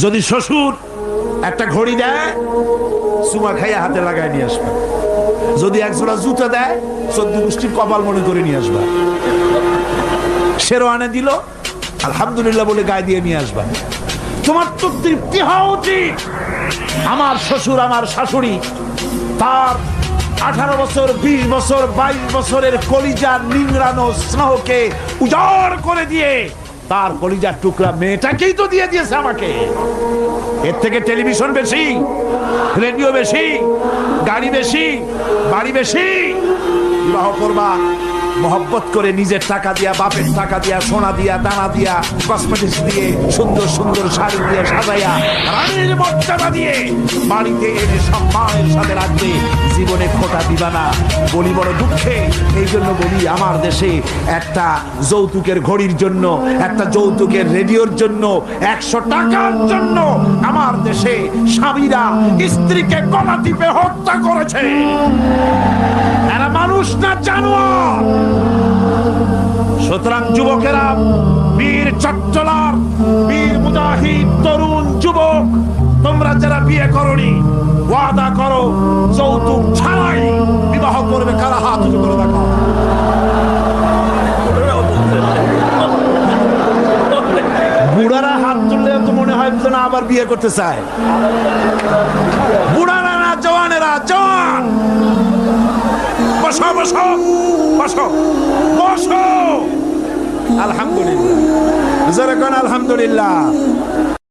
যদি শ্বশুর একটা ঘড়ি দেয়, চুমা খাইয়া হাতে লাগায় নিয়ে আসবা। যদি একজোড়া জুতা দেয়, 14 গোষ্ঠীর কপাল মনে করে নিয়ে আসবা। শেরওয়ানে দিল, আলহামদুলিল্লাহ বলে গায়ে দিয়ে নিয়ে আসবা। তোমার তো তৃপ্তি হওয়া উচিত। আমার শ্বশুর, আমার শাশুড়ি, তার 18 বছর, 20 বছর, 22 বছরের কলিজার নিংড়ানো স্নেহকে উজাড় করে দিয়ে তার কলিজার টুকরা মেয়েটাকেই তো দিয়ে দিয়েছে আমাকে। এর থেকে টেলিভিশন বেশি, রেডিও বেশি, গাড়ি বেশি, বাড়ি বেশি? বিবাহ করবা মহব্বত করে, নিজের টাকা দিয়া, বাপের টাকা দিয়া, সোনা দিয়া, দানা দিয়া, কসমেটিক্স দিয়ে, সুন্দর সুন্দর শাড়ি দিয়ে সাজাইয়া, রানীর মর্যাদা দিয়ে বাড়িতে এনে সম্মানের সাথে রাখবে। জীবনে খোটা দিবা না। বলি বড় দুঃখে, এই জন্য বলি আমার দেশে একটা যৌতুকের ঘড়ির জন্য, একটা যৌতুকের রেডিওর জন্য, 100 টাকার জন্য আমার দেশে স্বামীরা স্ত্রীকে গলা টিপে হত্যা করেছে। এরা মানুষ না জানোয়ার। সুতরাং যুবকেরা, বীর চট্টলার, বীর মুজাহিদ, তরুণ যুবক, তোমরা যারা বিয়ে করনি, ওয়াদা করো যৌতুক ছাড়াই বিবাহ করবে। কারা হাত উঁচু করে দেখো। বুড়ারা হাত তুললে তো মনে হয় না আবার বিয়ে করতে চায়। বুড়ারা না, জওয়ানেরা। জওয়ান বসো, বসো, বসো, বসো। আলহামদুলিল্লাহ, জোরে কোন আলহামদুলিল্লাহ।